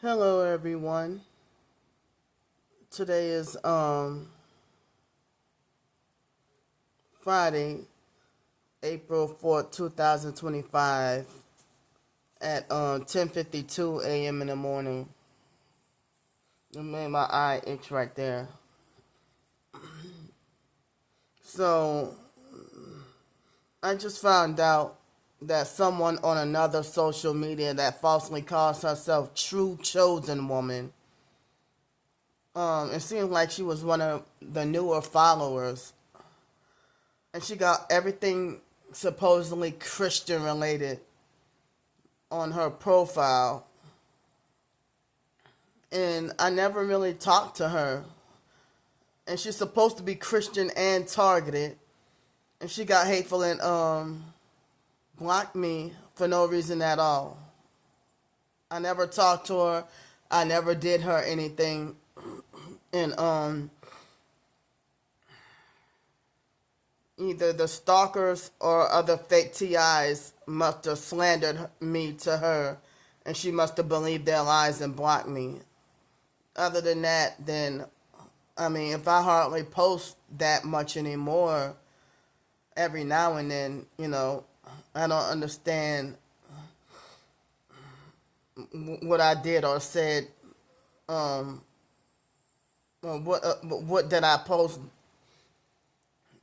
Hello everyone. Today is Friday, April 4th, 2025 at 10:52 a.m. in the morning. It made my eye itch right there. So I just found out that someone on another social media that falsely calls herself True Chosen Woman, it seems like she was one of the newer followers, and she got everything supposedly Christian related on her profile. And I never really talked to her. And she's supposed to be Christian and targeted. And she got hateful and blocked me for no reason at all. I never talked to her. I never did her anything. And either the stalkers or other fake TIs must have slandered me to her, and she must have believed their lies and blocked me. Other than that, then, I mean, if I hardly post that much anymore, every now and then, I don't understand what I did or said. What did I post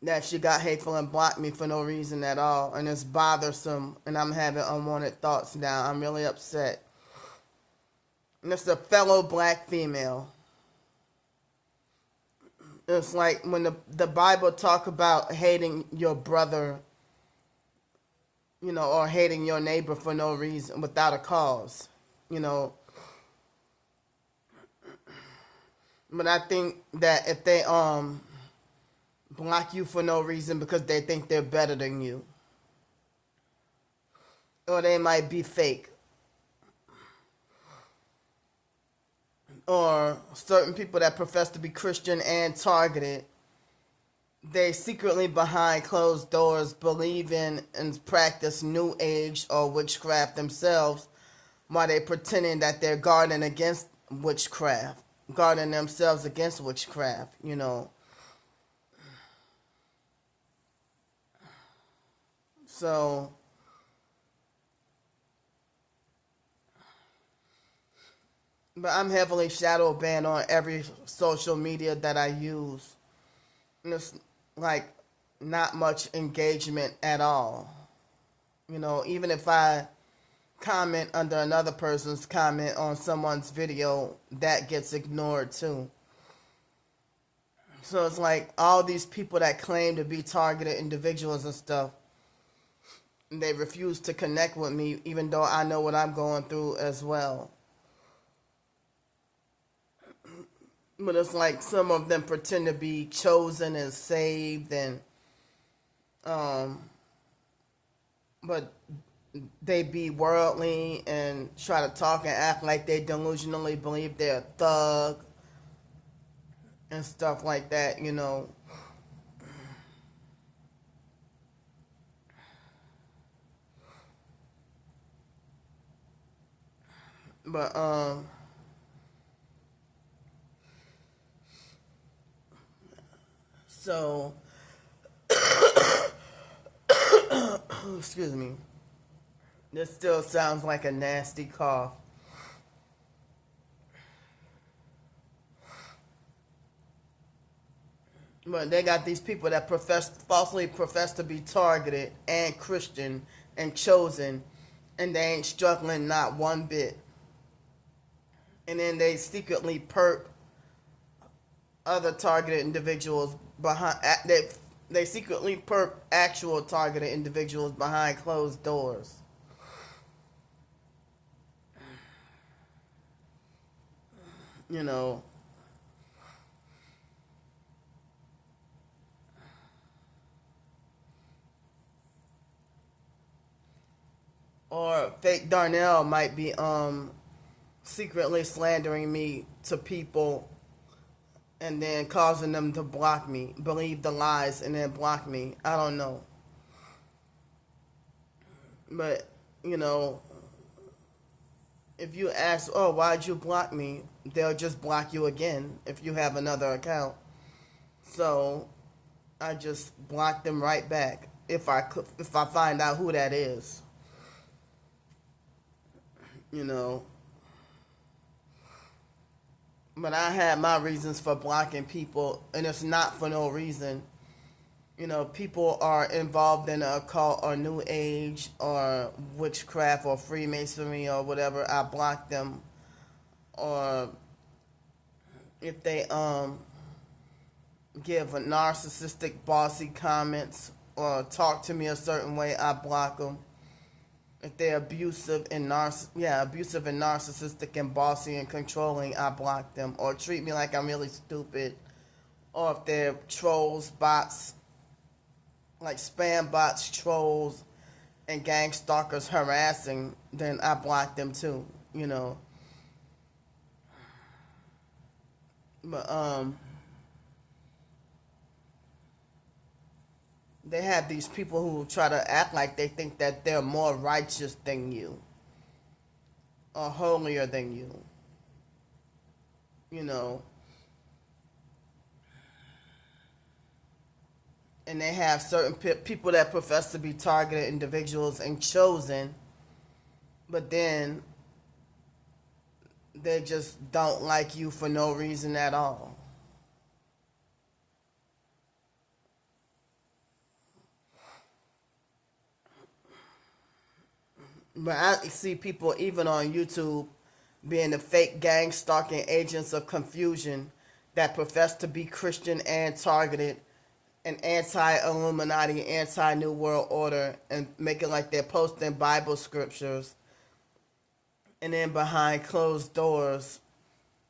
that she got hateful and blocked me for no reason at all? And it's bothersome, and I'm having unwanted thoughts now. I'm really upset. And it's a fellow black female. It's like when the Bible talk about hating your brother, or hating your neighbor for no reason, without a cause, But I think that if they block you for no reason because they think they're better than you, or they might be fake, or certain people that profess to be Christian and targeted, they secretly behind closed doors believe in and practice new age or witchcraft themselves, while they pretending that they're guarding against witchcraft, guarding themselves against witchcraft, So but I'm heavily shadow banned on every social media that I use. And it's like not much engagement at all. Even if I comment under another person's comment on someone's video, that gets ignored too. So it's like all these people that claim to be targeted individuals and stuff, they refuse to connect with me even though I know what I'm going through as well. But it's like some of them pretend to be chosen and saved, and but they be worldly and try to talk and act like they delusionally believe they're a thug and stuff like that, But so excuse me. This still sounds like a nasty cough. But they got these people that falsely profess to be targeted and Christian and chosen, and they ain't struggling not one bit. And then they secretly perp other targeted individuals behind. They secretly perp actual targeted individuals behind closed doors. You know, or fake Darnell might be secretly slandering me to people and then causing them to block me, believe the lies and then block me. I don't know. But, if you ask, oh, why'd you block me? They'll just block you again if you have another account. So I just block them right back if I find out who that is. You know. But I had my reasons for blocking people, and it's not for no reason. You know, people are involved in a occult or New Age or witchcraft or Freemasonry or whatever, I block them. Or if they give a narcissistic, bossy comments or talk to me a certain way, I block them. If they're abusive and narcissistic and bossy and controlling, I block them. Or treat me like I'm really stupid. Or if they're trolls, bots, like spam bots, trolls, and gang stalkers harassing, then I block them too, you know. But they have these people who try to act like they think that they're more righteous than you or holier than you. You know. And they have certain people that profess to be targeted individuals and chosen, but then they just don't like you for no reason at all. But I see people even on YouTube being the fake gang stalking agents of confusion that profess to be Christian and targeted and anti-Illuminati, anti-New World Order, and make it like they're posting Bible scriptures, and then behind closed doors,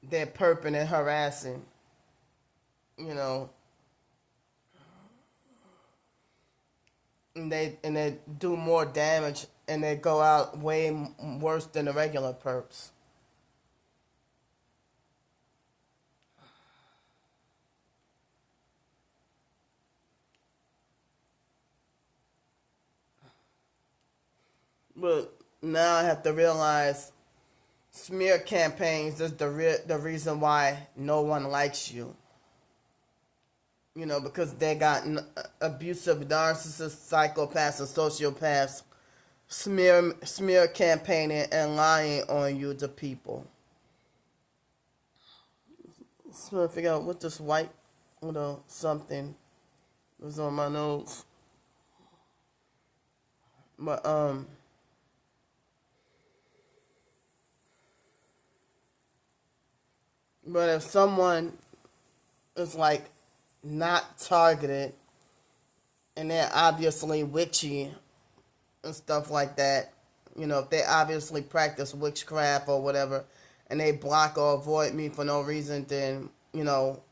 they're perping and harassing, you know, and they do more damage, and they go out way worse than the regular perps. But now I have to realize smear campaigns is the reason why no one likes you. You know, because they got abusive narcissists, psychopaths, and sociopaths smear campaigning and lying on you to people. So I figure out what this white little something was on my nose. But But if someone is like not targeted and they're obviously witchy and stuff like that, you know, if they obviously practice witchcraft or whatever and they block or avoid me for no reason, then, you know,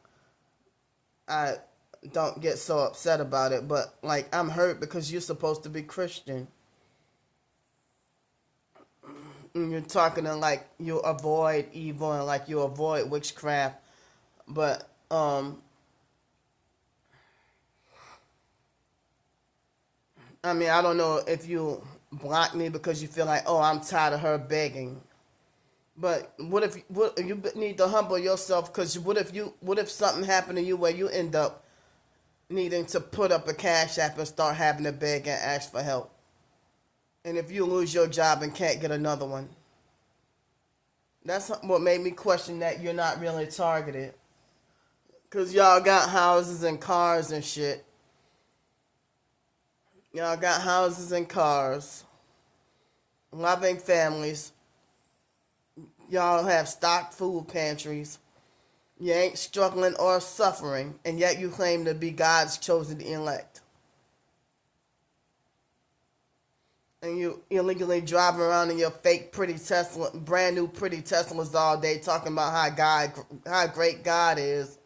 I don't get so upset about it. But like, I'm hurt because you're supposed to be Christian. You're talking to like you avoid evil and like you avoid witchcraft, but I mean, I don't know if you block me because you feel like, oh, I'm tired of her begging. But what you need to humble yourself, because what if something happened to you where you end up needing to put up a cash app and start having to beg and ask for help? And if you lose your job and can't get another one, that's what made me question that you're not really targeted. Because y'all got houses and cars and shit. Y'all got houses and cars. Loving families. Y'all have stocked food pantries. You ain't struggling or suffering, and yet you claim to be God's chosen elect. And you illegally driving around in your fake pretty Tesla, brand new pretty Teslas all day, talking about how great God is,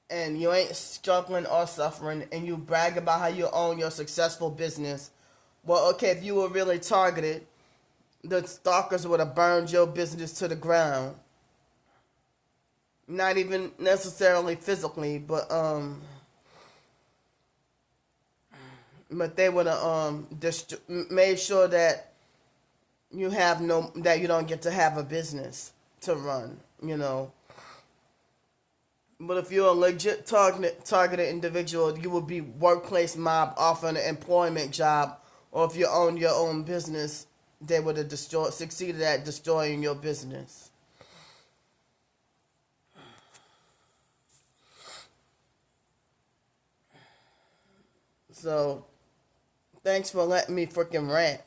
and you ain't struggling or suffering, and you brag about how you own your successful business. Well, okay, if you were really targeted, the stalkers would have burned your business to the ground. Not even necessarily physically, but they would have made sure that you have no, that you don't get to have a business to run, you know. But if you're a legit targeted individual, you will be workplace mob offering an employment job, or if you own your own business, they would have succeeded at destroying your business. So, thanks for letting me freaking rant.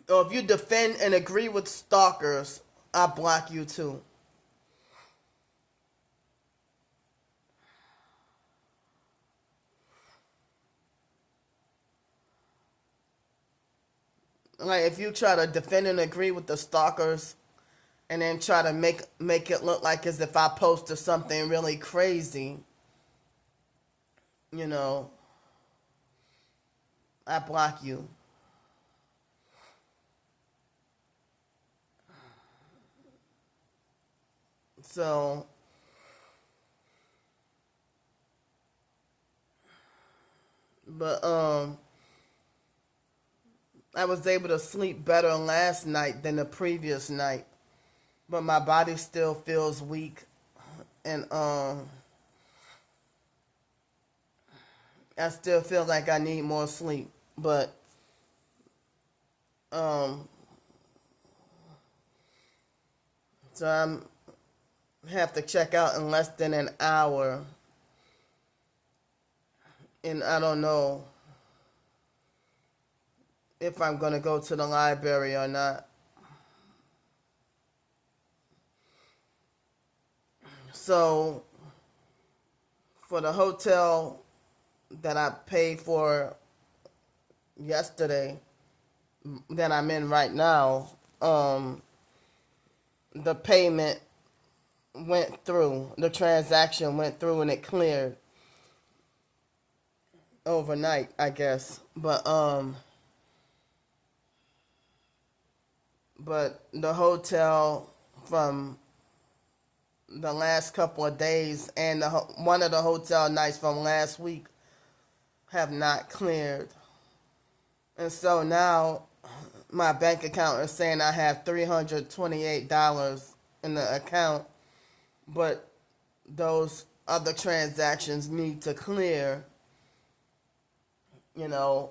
Or if you defend and agree with stalkers, I block you too. Like if you try to defend and agree with the stalkers, and then try to make it look like as if I posted something really crazy, you know, I block you. So, but I was able to sleep better last night than the previous night, but my body still feels weak, and I still feel like I need more sleep, but um so I'm have to check out in less than an hour, and I don't know if I'm gonna go to the library or not. So for the hotel that I paid for yesterday, that I'm in right now, the payment went through, the transaction went through, and it cleared overnight, I guess. But the hotel from the last couple of days and one of the hotel nights from last week have not cleared. And so now my bank account is saying I have $328 in the account, but those other transactions need to clear, you know.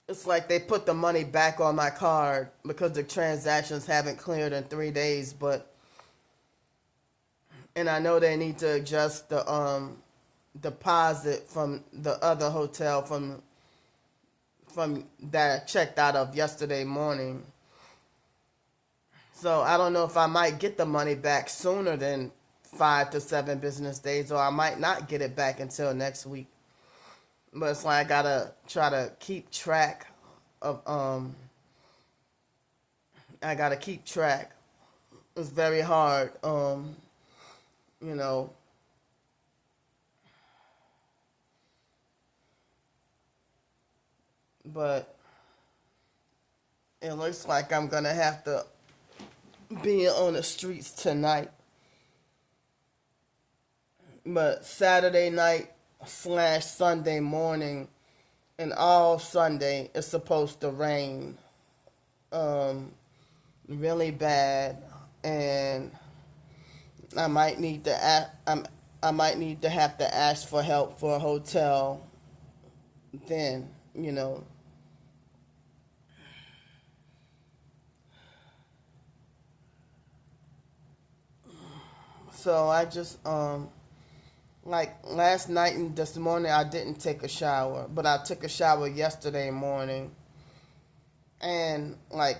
It's like they put the money back on my card because the transactions haven't cleared in 3 days, and I know they need to adjust the deposit from the other hotel from that I checked out of yesterday morning. So I don't know if I might get the money back sooner than 5 to 7 business days, or I might not get it back until next week. But it's like I gotta try to keep track of I gotta keep track. It's very hard, you know. But it looks like I'm gonna have to be on the streets tonight. But Saturday night / Sunday morning and all Sunday it's supposed to rain really bad, and I might need to I might need to have to ask for help for a hotel then, you know. So I just like last night and this morning I didn't take a shower, but I took a shower yesterday morning. And like,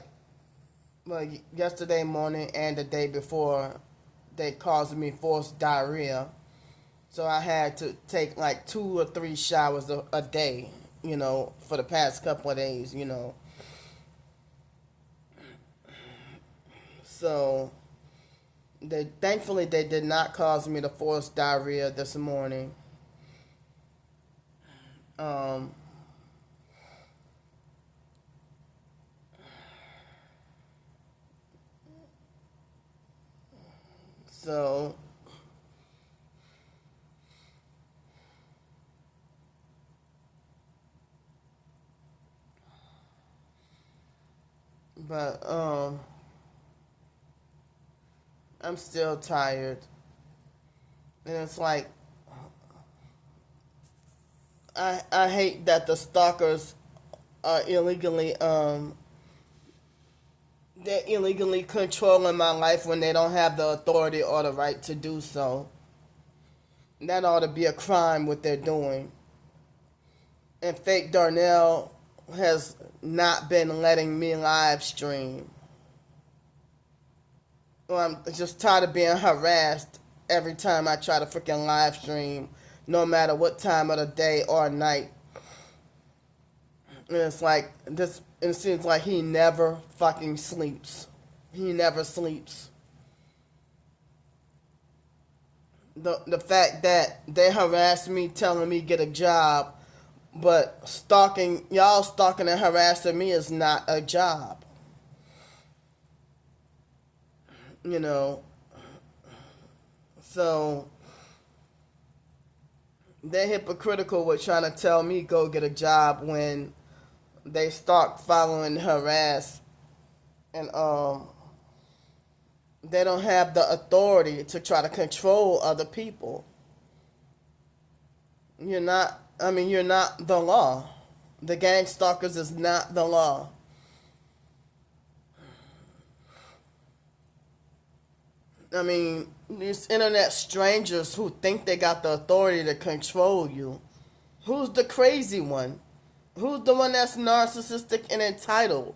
well, yesterday morning and the day before, they caused me forced diarrhea. So I had to take like 2 or 3 showers a day, you know, for the past couple of days, you know. So thankfully they did not cause me to forced diarrhea this morning. Um, so But I'm still tired. And it's like I hate that the stalkers are they're illegally controlling my life when they don't have the authority or the right to do so. That ought to be a crime what they're doing. And fake Darnell has not been letting me live stream. Well, I'm just tired of being harassed every time I try to freaking live stream, no matter what time of the day or night. And it's like this. It seems like he never fucking sleeps. He never sleeps. The fact that they harass me, telling me get a job, but y'all stalking and harassing me is not a job. You know, so they're hypocritical with trying to tell me go get a job when they stalk, follow, and harass, and they don't have the authority to try to control other people. You're not the law. The gang stalkers is not the law. I mean, these internet strangers who think they got the authority to control you. Who's the crazy one? Who's the one that's narcissistic and entitled?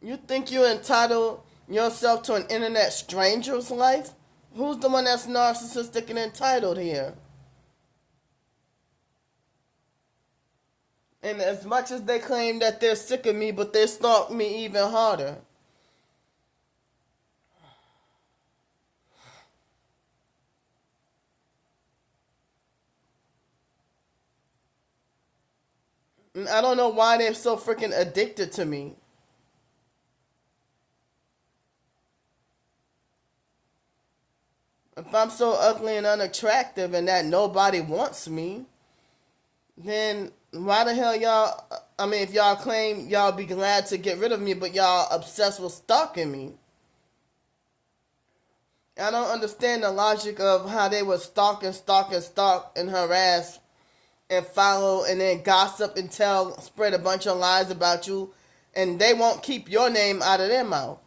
You think you entitled yourself to an internet stranger's life? Who's the one that's narcissistic and entitled here? And as much as they claim that they're sick of me, but they stalk me even harder. And I don't know why they're so freaking addicted to me. If I'm so ugly and unattractive and that nobody wants me, then why the hell y'all, if y'all claim y'all be glad to get rid of me, but y'all obsessed with stalking me. I don't understand the logic of how they would stalk and harass and follow and then gossip and spread a bunch of lies about you, and they won't keep your name out of their mouth.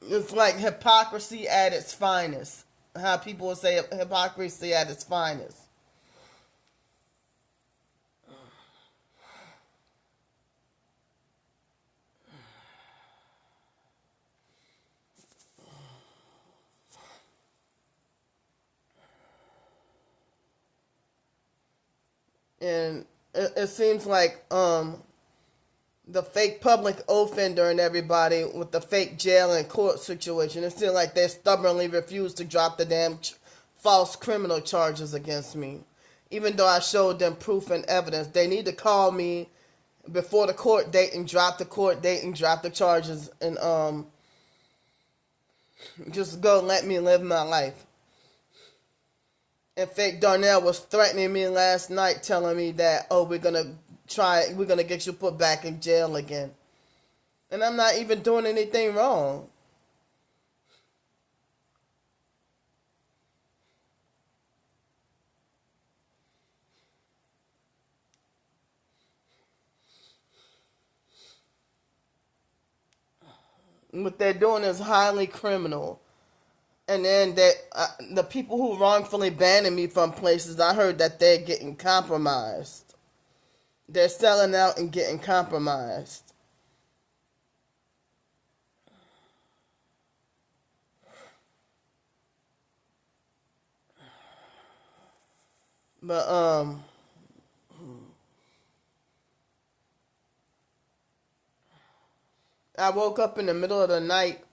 It's like hypocrisy at its finest. How people would say hypocrisy at its finest. And it seems like the fake public offender and everybody with the fake jail and court situation, it seems like they stubbornly refuse to drop the damn false criminal charges against me. Even though I showed them proof and evidence, they need to call me before the court date and drop the court date and drop the charges and just go let me live my life. And fake Darnell was threatening me last night, telling me that, oh, we're gonna get you put back in jail again. And I'm not even doing anything wrong. What they're doing is highly criminal. And then the people who wrongfully banned me from places, I heard that they're getting compromised. They're selling out and getting compromised. But I woke up in the middle of the night,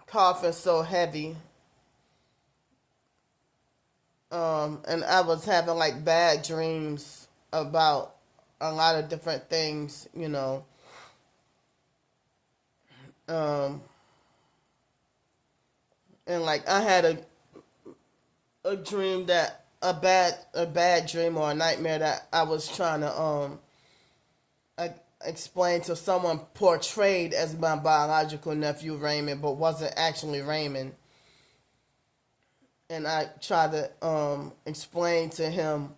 coughing so heavy. And I was having like bad dreams about a lot of different things, you know. And like I had a dream that a bad dream or a nightmare that I was trying to explain to someone portrayed as my biological nephew Raymond, but wasn't actually Raymond. And I tried to explain to him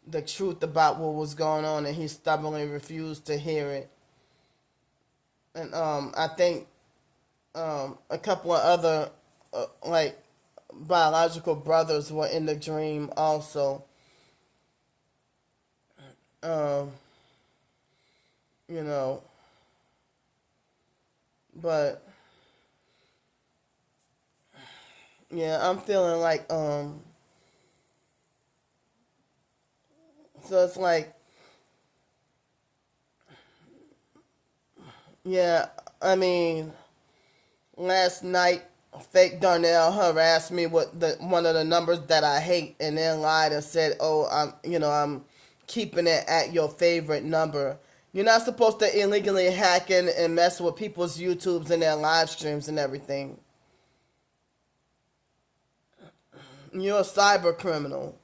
the truth about what was going on, and he stubbornly refused to hear it. And I think a couple of other like biological brothers were in the dream also. You know, but yeah, I'm feeling like so it's like, yeah, I mean, last night fake Darnell harassed me with one of the numbers that I hate, and then lied and said, "Oh, I'm keeping it at your favorite number." You're not supposed to illegally hack in and mess with people's YouTubes and their live streams and everything. You're a cyber criminal.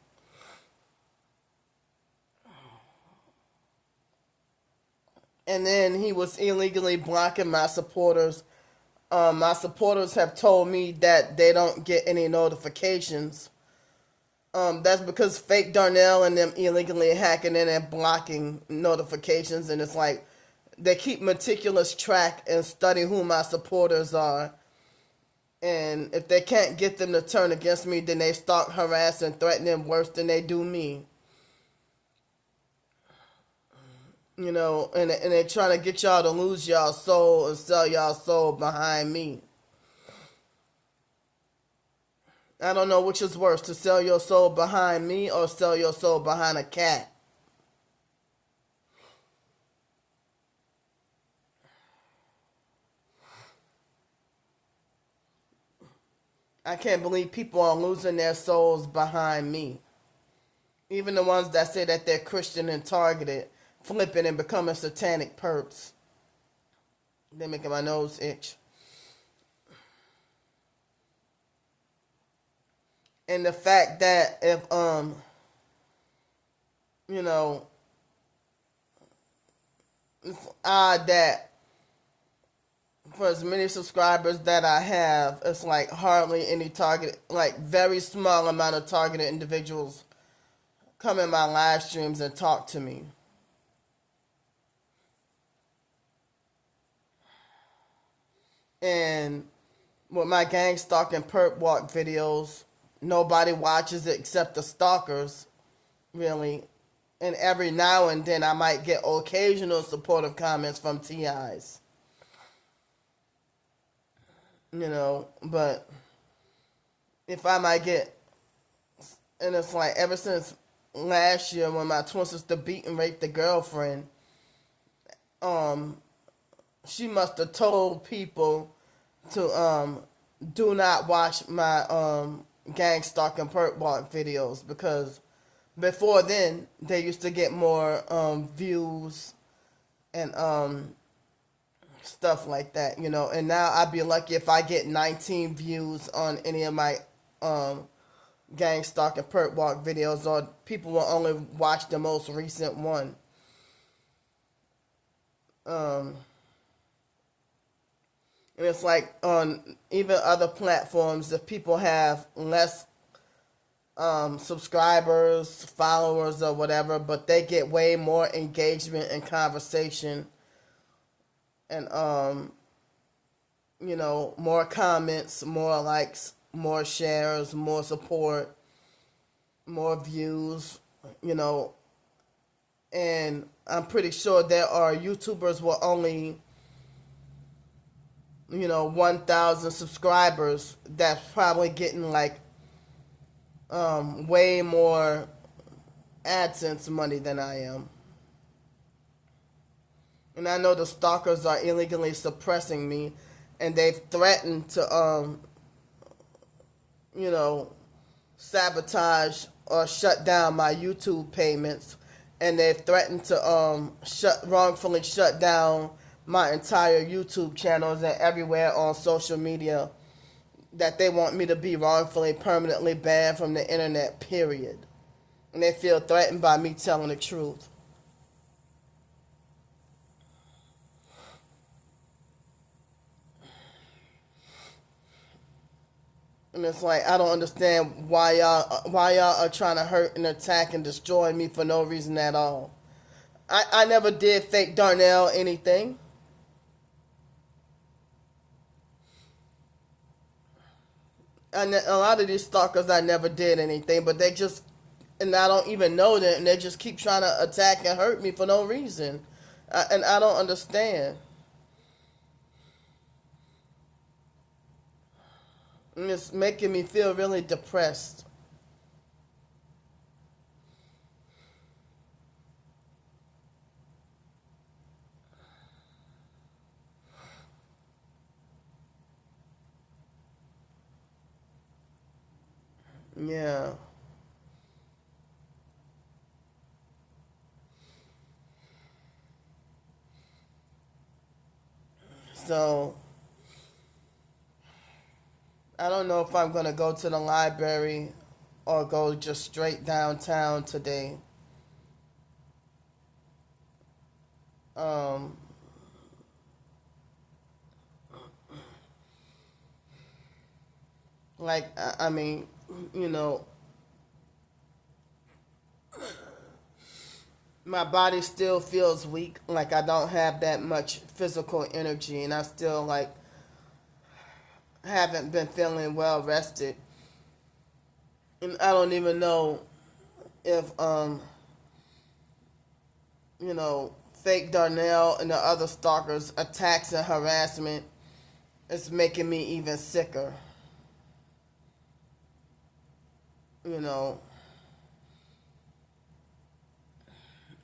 And then he was illegally blocking my supporters. My supporters have told me that they don't get any notifications. That's because fake Darnell and them illegally hacking in and blocking notifications, and it's like they keep meticulous track and study who my supporters are. And if they can't get them to turn against me, then they start harassing and threatening worse than they do me. You know, and they're trying to get y'all to lose y'all soul and sell y'all soul behind me. I don't know which is worse, to sell your soul behind me or sell your soul behind a cat. I can't believe people are losing their souls behind me. Even the ones that say that they're Christian and targeted, flipping and becoming satanic perps. They're making my nose itch. And the fact that if you know, it's odd that for as many subscribers that I have, it's like hardly any target, like very small amount of targeted individuals come in my live streams and talk to me. And with my gang stalking perp walk videos, nobody watches it except the stalkers, really. And every now and then I might get occasional supportive comments from TIs. You know, but if I might get, and it's like ever since last year when my twin sister beat and raped the girlfriend, she must have told people to do not watch my gang stalking perp walk videos, because before then they used to get more views and stuff like that, you know. And now I'd be lucky if I get 19 views on any of my gang stalking perp walk videos, or people will only watch the most recent one. And it's like on even other platforms, if people have less subscribers, followers, or whatever, but they get way more engagement and conversation, and you know, more comments, more likes, more shares, more support, more views, you know. And I'm pretty sure there are YouTubers with only, you know, 1,000 subscribers that's probably getting like way more AdSense money than I am. And I know the stalkers are illegally suppressing me, and they've threatened to, you know, sabotage or shut down my YouTube payments, and they've threatened to wrongfully shut down my entire YouTube channels and everywhere on social media that they want me to be wrongfully permanently banned from the internet, period. And they feel threatened by me telling the truth. And it's like, I don't understand why y'all are trying to hurt and attack and destroy me for no reason at all. I never did fake Darnell anything. And a lot of these stalkers, I never did anything, but they just, and I don't even know them, and they just keep trying to attack and hurt me for no reason. And I don't understand. And it's making me feel really depressed. Yeah. So, I don't know if I'm going to go to the library or go just straight downtown today. Um, I mean, you know, my body still feels weak. Like, I don't have that much physical energy, and I still, like, haven't been feeling well rested. And I don't even know if, you know, fake Darnell and the other stalkers' attacks and harassment is making me even sicker. You know,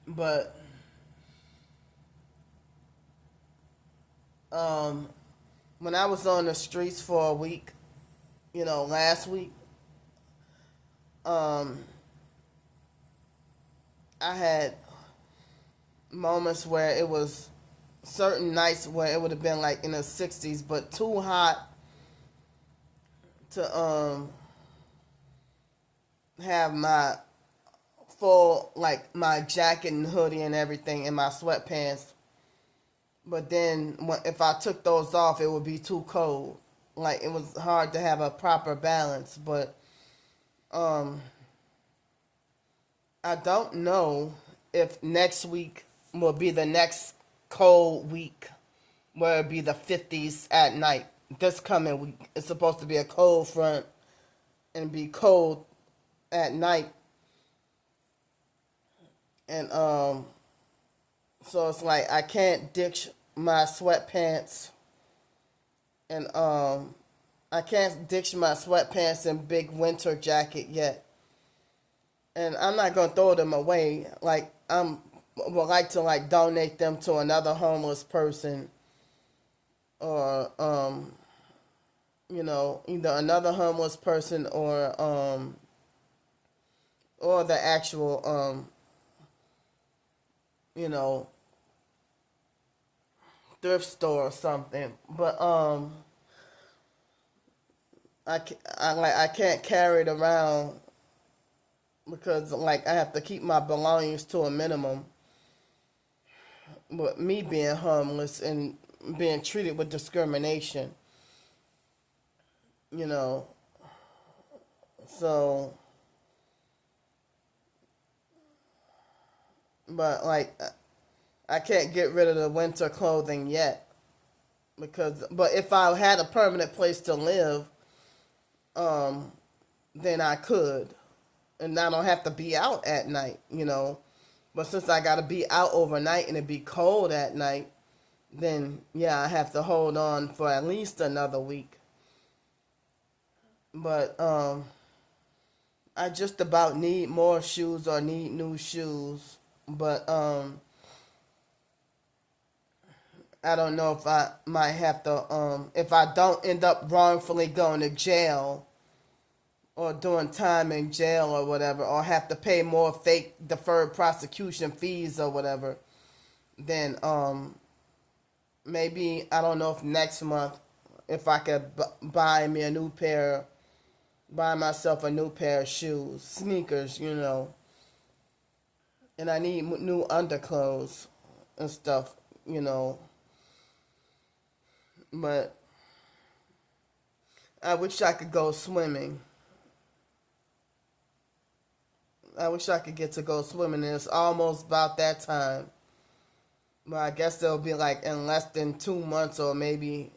but when I was on the streets for a week, you know, last week, um, I had moments where it was certain nights where it would have been like in the 60s, but too hot to have my full, like, my jacket and hoodie and everything in my sweatpants. But then if I took those off, it would be too cold. Like, it was hard to have a proper balance. But I don't know if next week will be the next cold week where it'll be the 50s at night. This coming week, it's supposed to be a cold front and be cold at night. And so it's like I can't ditch my sweatpants, and I can't ditch my sweatpants and big winter jacket yet. And I'm not gonna throw them away. Like, would like to, like, donate them to another homeless person, or you know, either another homeless person or the actual you know, thrift store or something. But I can't carry it around because, like, I have to keep my belongings to a minimum. But me being homeless and being treated with discrimination, you know, so, but, like, I can't get rid of the winter clothing yet but if I had a permanent place to live, then I could, and I don't have to be out at night, you know. But since I got to be out overnight and it be cold at night, then yeah, I have to hold on for at least another week. But I just about need more shoes or need new shoes. But I don't know if I might have to, if I don't end up wrongfully going to jail or doing time in jail or whatever, or have to pay more fake deferred prosecution fees or whatever, then maybe, I don't know if next month if I could buy myself a new pair of shoes, sneakers, and I need new underclothes and stuff, but I wish I could go swimming. I wish I could get to go swimming, and it's almost about that time. But I guess it'll be like in less than 2 months, or maybe,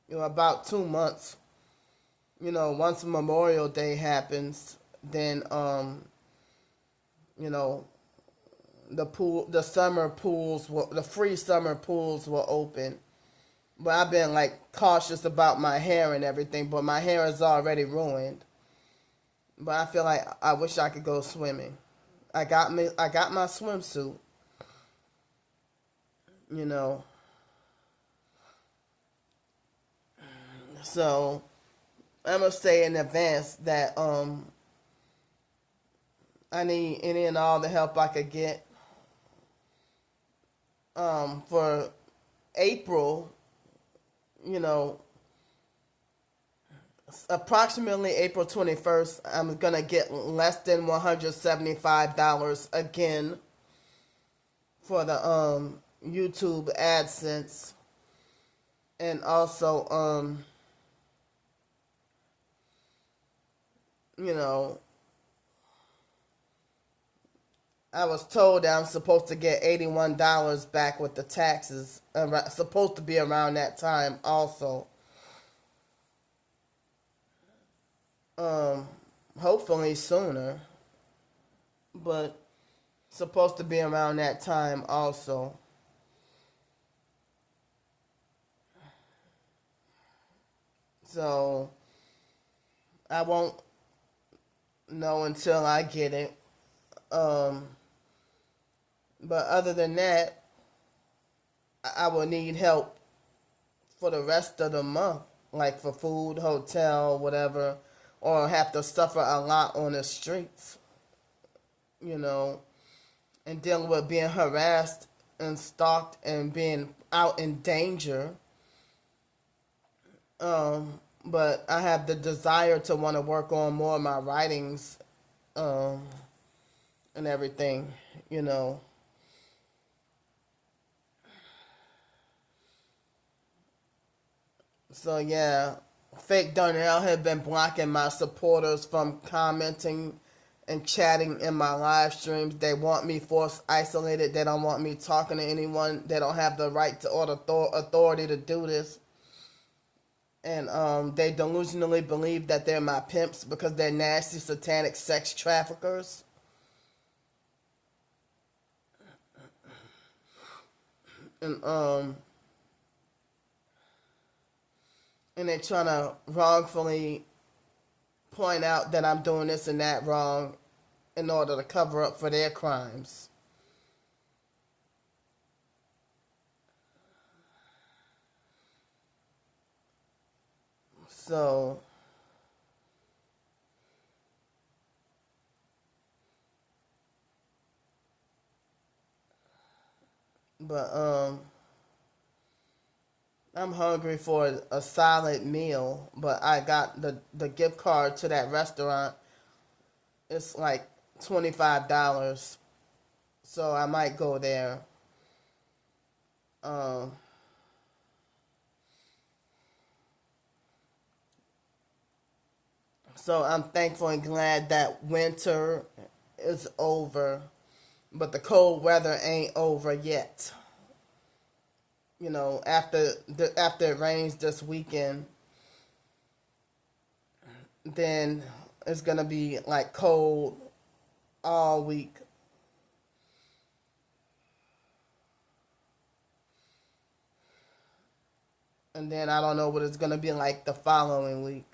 about 2 months. Once Memorial Day happens, then, the free summer pools will open. But I've been like cautious about my hair and everything, but my hair is already ruined. But I feel like I wish I could go swimming. I got my swimsuit. So I'm gonna say in advance that I need any and all the help I could get for April. Approximately April 21st, I'm gonna get less than $175 again for the YouTube AdSense, and also I was told that I'm supposed to get $81 back with the taxes. Supposed to be around that time also. Hopefully sooner, but supposed to be around that time also. So I won't know until I get it. But other than that, I will need help for the rest of the month, like for food, hotel, whatever, or have to suffer a lot on the streets, and dealing with being harassed and stalked and being out in danger. But I have the desire to want to work on more of my writings, and everything, So yeah, fake Darnell had been blocking my supporters from commenting and chatting in my live streams. They want me forced isolated. They don't want me talking to anyone. They don't have the right to or authority to do this. And they delusionally believe that they're my pimps because they're nasty satanic sex traffickers. And they're trying to wrongfully point out that I'm doing this and that wrong in order to cover up for their crimes. So but I'm hungry for a solid meal, but I got the gift card to that restaurant. It's like $25, so I might go there. So I'm thankful and glad that winter is over, but the cold weather ain't over yet. After it rains this weekend, then it's gonna be like cold all week. And then I don't know what it's gonna be like the following week.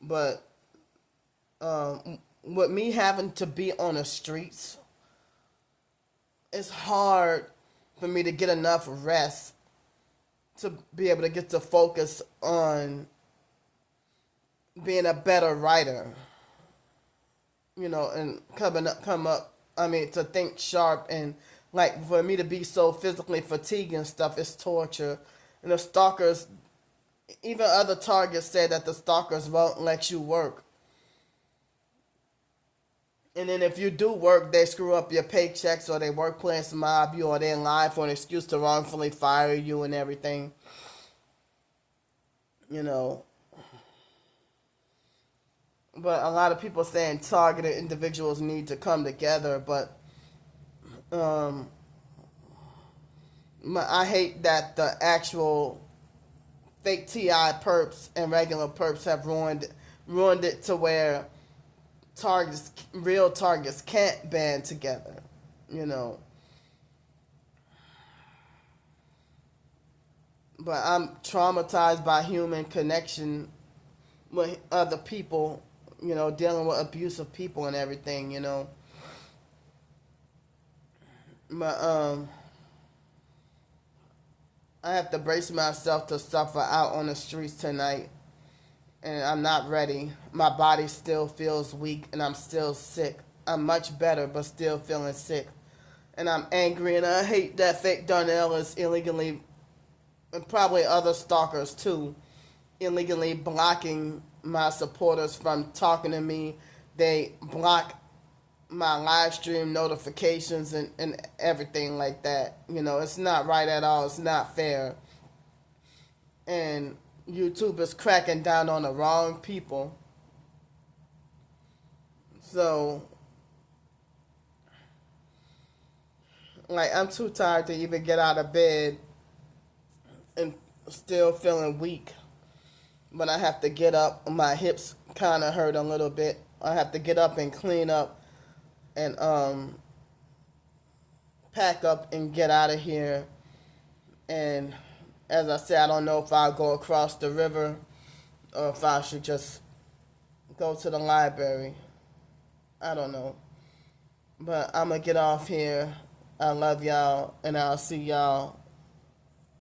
But with me having to be on the streets, it's hard for me to get enough rest to be able to get to focus on being a better writer, and to think sharp, and like for me to be so physically fatigued and stuff is torture. And the stalkers Even other targets say that the stalkers won't let you work. And then if you do work, they screw up your paychecks, or they workplace mob you, or they lie for an excuse to wrongfully fire you and everything. You know. But a lot of people saying targeted individuals need to come together, but I hate that the actual fake TI perps and regular perps have ruined it to where real targets can't band together, you know. But I'm traumatized by human connection with other people, you know, dealing with abusive people and everything, you know. But I have to brace myself to suffer out on the streets tonight, and I'm not ready. My body still feels weak, and I'm still sick. I'm much better, but still feeling sick. And I'm angry, and I hate that fake Darnell is illegally, and probably other stalkers too, illegally blocking my supporters from talking to me. They block my live stream notifications and everything like that. You know, it's not right at all. It's not fair. And YouTube is cracking down on the wrong people. So, like, I'm too tired to even get out of bed and still feeling weak. But I have to get up. My hips kind of hurt a little bit. I have to get up and clean up and pack up and get out of here. And as I said, I don't know if I'll go across the river or if I should just go to the library. I don't know. But I'm going to get off here. I love y'all, and I'll see y'all